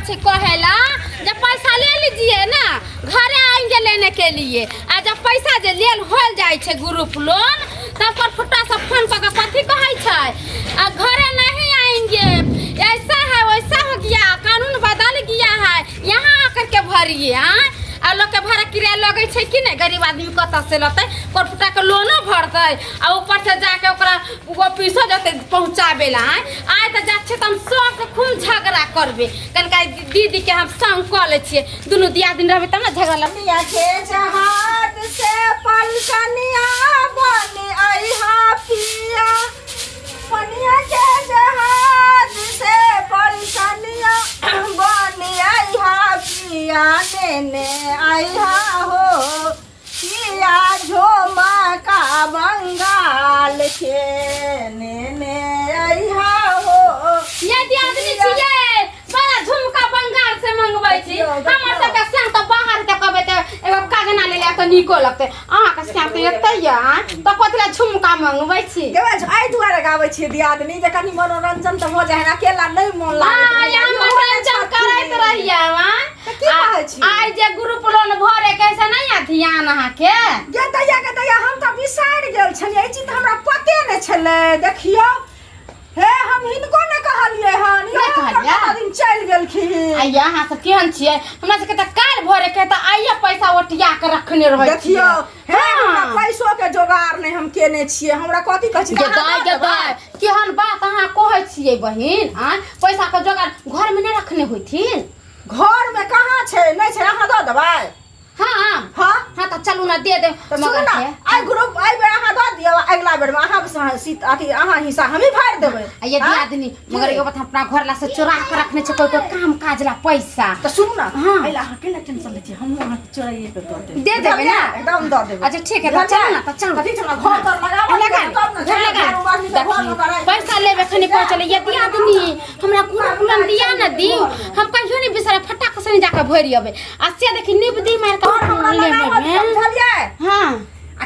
छे कहेला जब पैसा ले लीजिए ना घरे आएंगे लेने के लिए आ जब पैसा जे लेल होल जाए छे ग्रुप लोन तब पर फुटा सब फोन करके कथी कहै छे आ घरे नहीं आएंगे ऐसा है वैसा हो गया कानून बदल गया है यहाँ आकर के भरिए आ लोग के भाड़ा किराया लगे छे कि नहीं गरीब आदमी कत से लते पर फुटा के लोनो भरते आ ऊपर से जाके ओकरा ऑफिसो जते पहुंचाबेला आय त जा छे त हम सब से खूब झगड़ा करबे कनका दीदी के हम संग क ले छिए दुनु दियादिन रहबे त ना झगड़ा दुनिया के जहाज से पलसनिया बने आई पिया दुनिया के जहाज से पलसनिया बने आई पिया ने आई हो पिया झोमा का बंगाल के ने आई हो ये दियादिनी छिए बड़ा झुमका बंगाल से मंगबै छी हमर सब के संग त बाहर त कहबे त एगो कागना ले ले त निको लगते अहाँ के संग त एतैया त कथला झुमका मंगबै छी देबे आई दुआरे गाबै छी दियादनी जे कनी मनोरंजन त हो जाए अकेला नहीं मन लागे हां या मनोरंजन करैत रहिया की कहै छी आई जे ग्रुप लोन भरे कैसे नहीं आ ध्यान अहाँ के गे दैया हम त बिसार गेल छलिए ई चीज हमरा पते नै छले देखियो हे हम हिनको ने कहलिए हन नहीं कहलिया दिन चल गेलखिन आइया अहाँ सब केहन छिए हमरा सब के त काल भरे के त आइया पैसा ओटिया के रखने रहै देखियो हे हमरा पैसो के जोगार नै हम केने छिए हमरा कथि कहै छी गे दाय केहन बात अहाँ कहै छिए बहिन आ पैसा के जोगार घर में नै रखने होइथिन घर में कहाँ छे नै छे अहाँ द देबै हां त चलू ना दे दे मगर के आई ग्रुप आई बेर अहाँ द दियो अगला बेर में अहाँ अथी अहाँ हिस्सा हम ही फाड़ देबै ये दियादिनी मगर एगो बात अपना घर ला से चोरा के रखने छ कोई काम काज ला पैसा त सुन ना एला अहाँ केला टेंशन ले छी हम अहाँ चोराइए के दे देबै ना एकदम द देबै अच्छा ठीक है त चल ना त चल कथि चल घर तर लगा पैसा लेबे खनी पहुंचले ये दियादिनी हमरा पूरा पुलन दिया ना दी हम कहियो नहीं बिसरा फटाक से जाके भरि अबे आ से देखि निबदी मार हां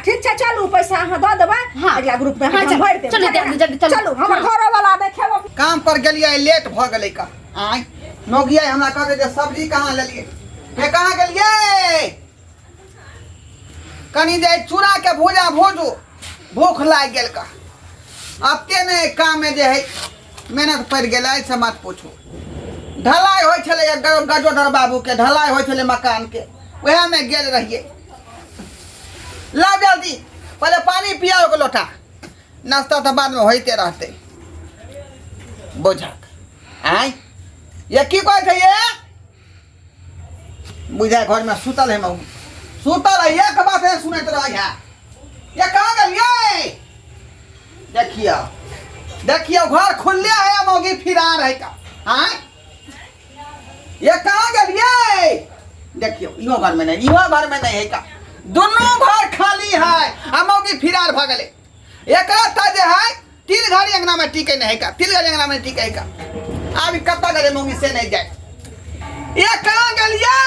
ठीक छै चलू पैसा अहाँ द देबै अगला ग्रुप में हम भर देबै चलू जल्दी चलू हमर घर वाला देखेबो काम पर गेलिए लेट भ गेलै का आय नोगिया हमरा कहते जे सब्जी कहां लेलिए हे कहां गेलिए कनी जे चूड़ा के भुजा भोजो भूख लाग गेल का अते ने काम में जे है मेहनत पड़ गेलै से मत पूछो ढलाई होय छले गजोधर बाबू के ढलाई होय छले मकान के वह में गेल रहिए ला जल्दी पहले पानी पियाओ के लोटा नाश्ता तो बाद में होते रहते बोझा आय ये की कहै छै ये बुझा घर में सुतल है मऊ सुतल है एक बात है सुनैत रह है ये कहां गेलिए देखियो घर खुले है मौगी फिरार है का आय ये कहां गेलिए देखियो इहो घर में नहीं है का दोनों घर खाली है आ मौगी फिरार भ गेले एकरा त जे है तीन घड़ी अंगना में टिके नहीं का तीन घड़ी अंगना में टिके का अभी कत्ता गले मौगी से नहीं जाए ये कहां गेलिए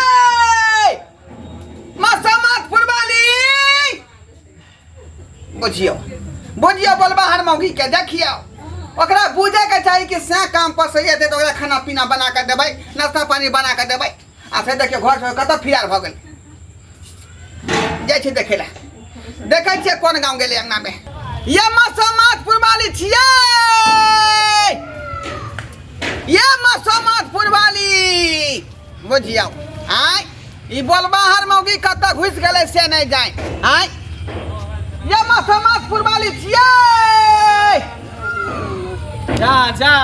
मसमात फुरबाली बुझियो बोलबाहर मौगी के देखियो ओकरा बुझे के चाहिए कि से काम पर सही हेते तो ओकरा खाना पीना बना के देबै नाश्ता पानी बना के देबै आ से देखियो घर से कत फिरार भ गेल जाय छै देखेला देखै छियै कोन गांव गेलै अंगना में ये मसमातपुर वाली छियै ये मसमातपुर वाली बुझियो आय ई बोलबाहर मौगी कत घुस गेलै से नहीं जाय आय ये मसमातपुर वाली छियै जा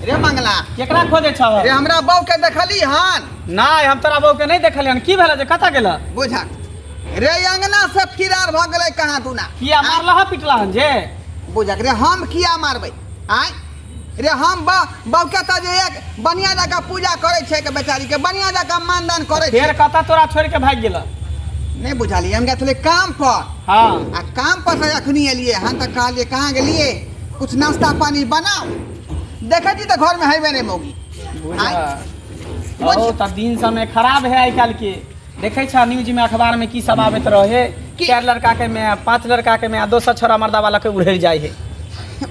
रे मंगला केकरा खोजे छ रे हमरा बौ के देखली हन नहीं हम तोरा बौ के नहीं देखली हन की भेला जे कता गेला बुझा रे अंगना से फिरार भ गेलै कहां तू ना किया मारला ह पिटला हन जे बुझा रे हम किया मारबै आय रे हम बौ के त जे एक बनिया जका पूजा करे छै के बेचारी के बनिया जका मानदान करे छै फेर कता तोरा छोड़ के भाग गेला नहीं बुझाली हम गए काम पर हां आ काम पर से अखनी एलिए हम त कहलिए कहां गेलिए कुछ नाश्ता पानी बनाओ देखै छी त घर में हैबे नहीं मौगी ओ त दिन समय खराब है आई काल के देखे छ न्यूज में अखबार में की सब आबत रहे 4 लड़का के में 5 लड़का के में 200 छोरा मर्दा वाला के उड़ेर जाय है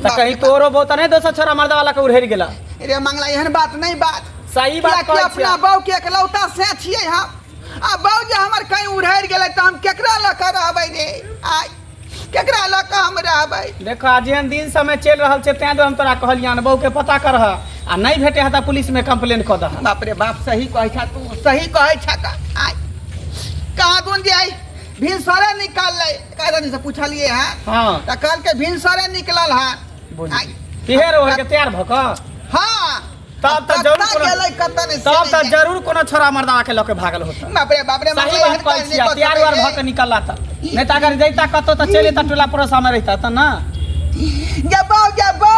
त कहीं तोरो बहुत नहीं 200 छोरा मर्दा वाला के उड़ेर गेला रे मंगला एहन बात नहीं बात सही बात कियाकि कहै अपना छियै। बाऊ के एकलौता से छियै हम। आ बाऊ जे हमर कहीं उड़ारि गेलै तऽ हम केकरा लऽ कऽ रहबै रे? आय केकरा लऽ कऽ हम रहबै? देखो जेहन दिन समय चलि रहल छै तें हम तोरा कहलियन बहू के पता करह आ नहीं भेटे है तऽ पुलिस में कंप्लेन कऽ दह। बाप रे बाप सही कहै छा तू, सही कहै छा का। आय कहाँ दून जे आई भिनसरे निकाललै कादनी से पूछलिए हैं हाँ तऽ कल के भिनसरे निकलल है। बोल आय केहर हो के तैयार भ क हाँ तब तऽ जरूर कत्ता कोनो- गेलै कत्ता नहीं तब तऽ जरूर कोनो छोरा मर्दावा के लके भागल होता। बाप रे बाप रे सही बात कहै छियै तैयार वार भ के निकलला त नहीं त अगर जैता कतो त चले त टोला पड़ोसा में रहता त ना। जबो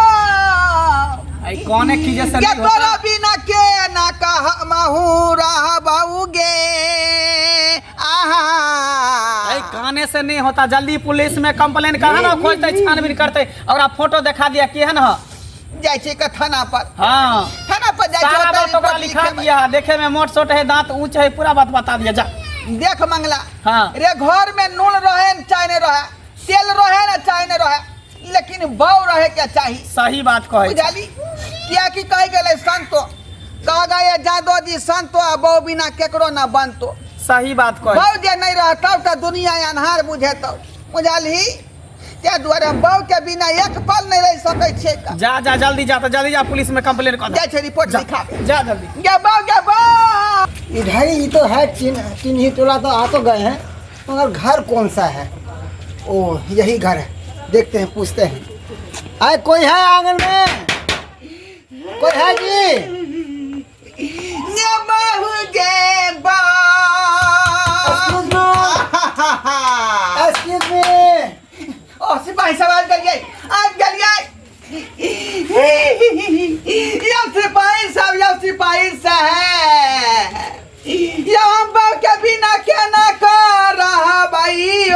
आई कोने खीजे से के नहीं तोरा होता। बिना के ना कहमहू रहबौगे आहा। आई काने से नहीं होता जल्दी पुलिस में कंप्लेन करा ना खोजते छानबीन करते और फोटो दिखा दिया केहन ह। जाइ छै के थाना पर, हाँ थाना पर जाइ सारा बात छै ओकरा लिखा दिया देखे में मोट सोट है दांत ऊंच है पूरा बात बता दिया जा। देख मंगला हाँ रे घर में नून रहे न चाय नहीं रहे, तेल रहे न चाय नहीं रहे, लेकिन बाऊ रहे के चाहिए। सही बात कहे बुझाली किया कि कह गेले संतो कह गए जादो जी संतो आ बाऊ बिना केकरो ना बनतो। सही बात कहे बाऊ जे नहीं रहता तो दुनिया अन्हार बुझेतो। बुझाली त्या द्वारे बाऊ के बिना एक पल नहीं रह सकै छै का। जा जा जल्दी जा पुलिस में कंप्लेन कर जाइ छै रिपोर्ट जा लिखा जा जल्दी। गे बाऊ इधर ही तो है चिन्ही टोला तो आ तो गए हैं मगर घर कौन सा है? ओ यही घर है, देखते हैं पूछते हैं। आए कोई है आंगन में? कोई है जी? गे बाऊ गे बाऊ एक्सक्यूज मी। ओ सिपाही सवाल करिए आज गलिए या सिपाही साहब या हम बाऊ के बिना क्या ना कर रहा भाई oh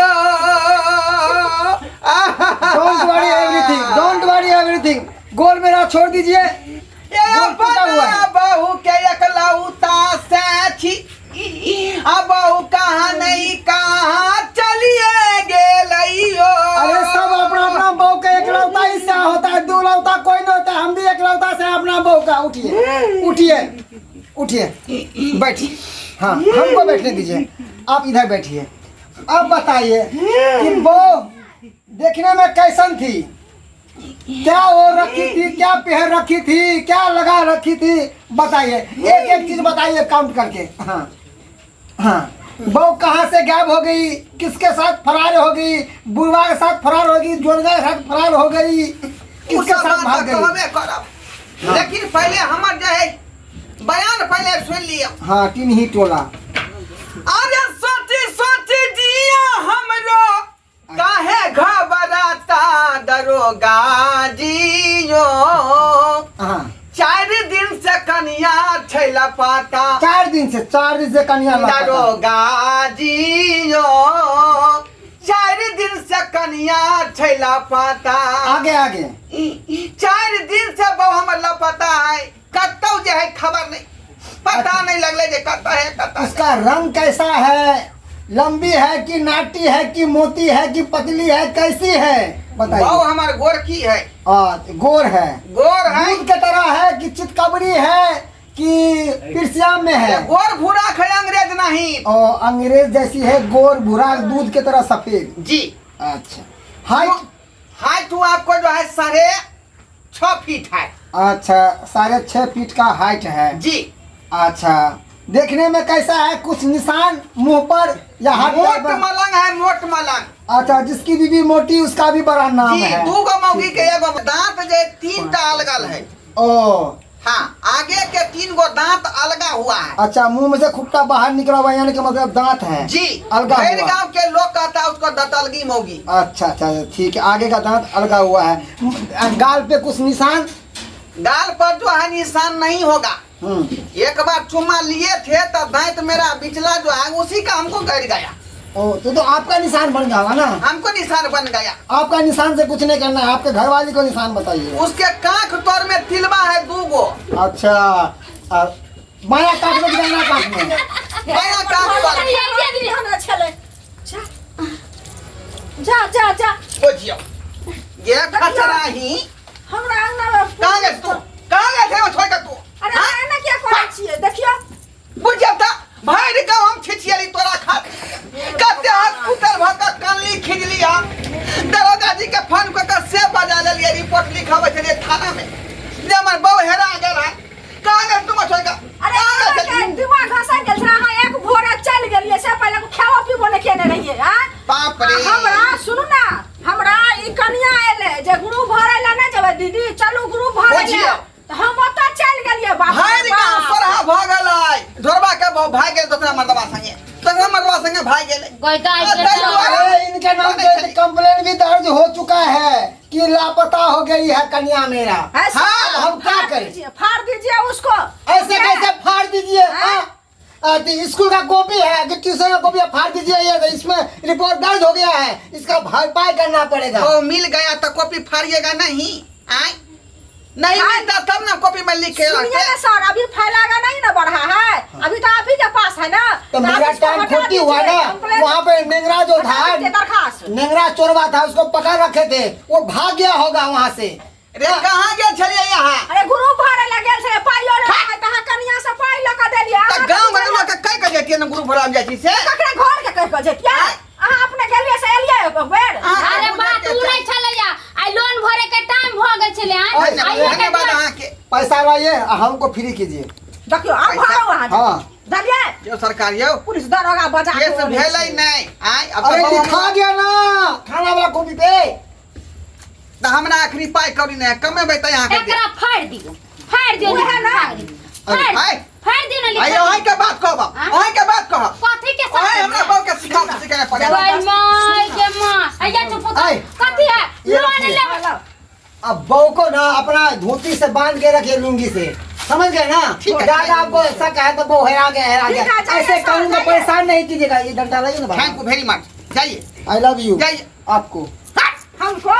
don't worry everything, don't worry everything. Goal मेरा छोड़ दीजिए। ये गोल टूटा हुआ है। बहू के एकलौता से छी अब बहू कहाँ नहीं कहाँ चलिए गेलैयो। अरे सब अपना अपना बहू का एकलौता हिस्सा होता है, दूलौता कोई नहीं होता। हम भी एकलौता से अपना बहू का। उठिए उठिए उठिए बैठिए। हाँ हमको बैठने दीजिए, आप इधर बैठिए। अब बताइए कि बहू देखने में कैसन थी? क्या वो रखी थी, क्या पहन रखी थी, क्या लगा रखी थी? बताइए एक एक चीज बताइए काउंट करके। हाँ हाँ बहू कहाँ से गायब हो गई, किसके साथ फरार हो गई? बुढ़वा के साथ फरार हो गई, जोड़गा के साथ फरार हो गई, किसके साथ भाग गई? लेकिन पहले हमार जो है बयान पहले सुन लिया। हाँ टिन्ही टोला। अरे सोची जिया हमरो काहे घबराता दरोगा जियो। हाँ 4 दिन से कन्या छैला पाता 4 दिन से कन्या लापता। दरोगा जियो 4 दिन से कन्या छैला पाता। आगे आगे 4 दिन से बहु हमर लापता है, कतौ जे है खबर नहीं, पता नहीं लगले जे कत है कत। उसका रंग कैसा है? लंबी है कि नाटी है कि मोती है कि पतली है, कैसी है बहु बताइए। हमार गोरखी है, गोर है, गोर है, दूध के तरह है कि चितकबरी है कि पिरसियाम में है? गोर भूरा है, अंग्रेज नहीं। और अंग्रेज जैसी है, गोर भूरा, दूध के तरह सफेद। जी अच्छा हाइट? हाइट तो आपको जो है 6.5 फीट है। अच्छा 6.5 फीट का हाइट है जी। अच्छा देखने में कैसा है? कुछ निशान मुंह पर या हाथ मोट पर? मलंग है, मोट मलंग। अच्छा जिसकी बीबी मोटी उसका भी बड़ा नाम जी है। 2 गो मौगी के एगो दांत जे 3टा अलगल है। ओ हाँ आगे के 3 गो दांत अलगा हुआ है। अच्छा मुंह में से खुट्टा बाहर निकला हुआ यानी कि मतलब दांत है जी अलगा भैर हुआ। गांव के लोग कहता है उसको दतलगी मौगी। अच्छा अच्छा ठीक है, आगे का दांत अलगा हुआ है। गाल पे कुछ निशान? गाल पर जो है निशान नहीं होगा। एक बार चुम्मा लिए थे तो दांत मेरा बिचला जो है उसी का हमको गड़ गया। ओ तो आपका निशान बन जाएगा ना? हमको निशान बन गया। आपका निशान से कुछ नहीं करना है, आपके घरवाली को निशान बताइए। उसके कांख तोर में तिलवा है 2 गो। अच्छा बाया काट में जाना काट में? बाया कांख पर जा जा जा बुझियो ये खचरा ही हमरा अंगना में कहाँ गए तू? कहाँ गए थे वो छोड़ कर तू? अरे एना क्या करै छी? रे हमरा सुनू ना हमरा ई कनिया आइले जे ग्रुप भरे ला ना जेबे दीदी चलू ग्रुप भरे बुझियौ। ला त हम ओतऽ चल गेलिए बाप भाई का सरहा भागल आय ढोरबा के भाग गेल दूसरा मर्दवा संगे भाग गेल गैदा अरे इनके नाम पे कंप्लेंट भी दर्ज हो चुका है कि लापता हो गई है कन्या मेरा। हाँ हम क्या करें? फाड़ दीजिए उसको ऐसे कैसे फाड़ दीजिए? स्कूल का कॉपी है कि ट्यूशन का कॉपी है, फाड़ दीजिए। ये इसमें रिपोर्ट दर्ज हो गया है, इसका भरपाई करना पड़ेगा। तो मिल गया तो कॉपी फाड़िएगा नहीं आय नहीं मिलता तब ना कॉपी में लिखे सुनिए ना सर अभी फैलागा नहीं ना बढ़ा है अभी तो आप ही के पास है ना तो मेरा टाइम खोटी हुआ ना, वहाँ पे नेंगरा जो था दरखास्त नेंगरा चोरवा था उसको पकड़ रखे थे, वो भाग गया होगा वहाँ से। रे कहाँ गए छलिए यहाँ अरे ग्रुप भरे लगे से पाइयो रे तहा कनिया से पाइ ल क देलिया त गांव में लोग के कह के जेतिए न ग्रुप भरा जाई छी से ककरा घर के कह के जेतिया अहाँ अपने गेलिए से एलिए एक बेर अरे बात उ नहीं छलैया आई लोन भरे के टाइम भ गेल छले आइए बाद अहाँ के पैसा लाइए हमको फ्री कीजिए। देखियो अब भरो वहां हाँ दलिए जो सरकार यो पुलिस दरोगा बजा ये सब भेलै नहीं आय अब अरे तो लिखा गया ना थाना वाला कॉपी पे। त हमरा आखरी पाई करी नहीं कमे बैठे यहाँ के एकरा फाड़ दियो उहे ना। फाड़ दियो ना आइए वहीं के बात कहब वहीं के बात कहब कथी के ओए हमरा साथ बाप के सिखाने पड़ेगा ओए माय के मां आया चुप आय। कथी है ये लोन रखिए। ले अब बहू को ना अपना धोती से बांध के रखिए लुंगी से, समझ गए ना? ठीक है। ज्यादा आपको ऐसा कहे तो वो हैरा गया ठीक है, जाइए ऐसे सर, कहूँगा जाइए। परेशान नहीं कीजिएगा। ये डंडा लाइए ना थैंक यू वेरी मच जाइए आई लव यू जाइए आपको। हमको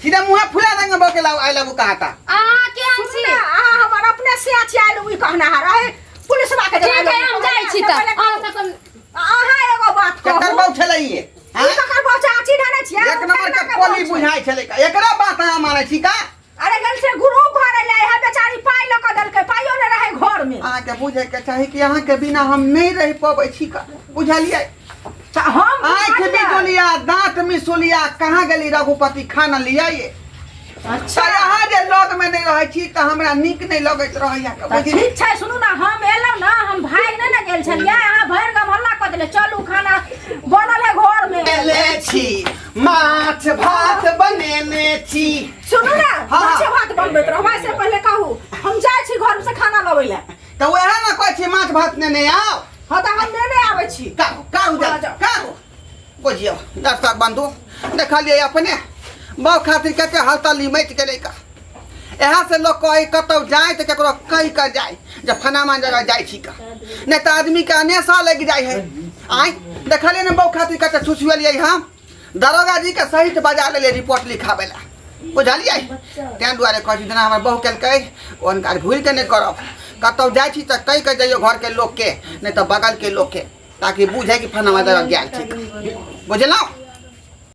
सीधा मुंह फुला देंगे बके लाओ आई लव कहा था आ के सुनी ना हमर अपने से आइल हुई कहना है रहे पुलिस ला के ठीक है हम जाई छी त आ सकल अहाँ एगो बात कहू ककर बहु छलैए ई ककर बच्चा आची धने छियै एक नंबर के कोली बुझाई छलै का एकरा बात अहाँ मानै छी का अरे गल से ग्रुप भरे ले है बेचारी पाइ ल क देलकै पाइयो न रहे घर में अहाँ के बुझे के चाही कि अहाँ के बिना हम नहीं रह पाबै छी का बुझलिए हम आँख बिजुलिया दांत मिसुलिया कहाँ गेली रघुपति खाना लिया ये अच्छा यहाँ जे लग में नहीं रहे छी त हमरा नीक नहीं लगैत रहैया त बुझली ठीक छै सुनू ना हम एलौ ना हम भाग न गेल छलियै अहाँ भर गम हल्ला क देले चलू खाना बनल है घर में ले छी माछ भात बनेने छी सुनू ना हाँ। माछ भात बनबैत रहबै से पहले कहू हम जाइ छी घर से खाना लबै ले त वह ना कहै छी माछ भात ने नहीं आओ हां त हम लेने आबै छी काहू काहू बुझियो दर्शक बंधु देखलिए अपने बहु खातिर के हल्ता लिमैत गेलै का यहाँ से लोग कहे कतौ जाए तो केकरो कही कर जाए जब फनामा जगह जाए छी का नहीं तो आदमी के अनेसा लग जाए है आय देखलिए ना बहु खातिर के छुछुएलिए हम दरोगा जी के सहित बजा ले रिपोर्ट लिखाबे ला बुझलिए तैं दुआरे कहै छी जेना हमर बहु केलकै ओन काज भूल के नहीं करब कतौ जाए छी तो कही के जाइयो घर के लोग के नहीं तो बगल के लोग के ताकि बुझे कि फनामा जगह गेल छी बुझलौ।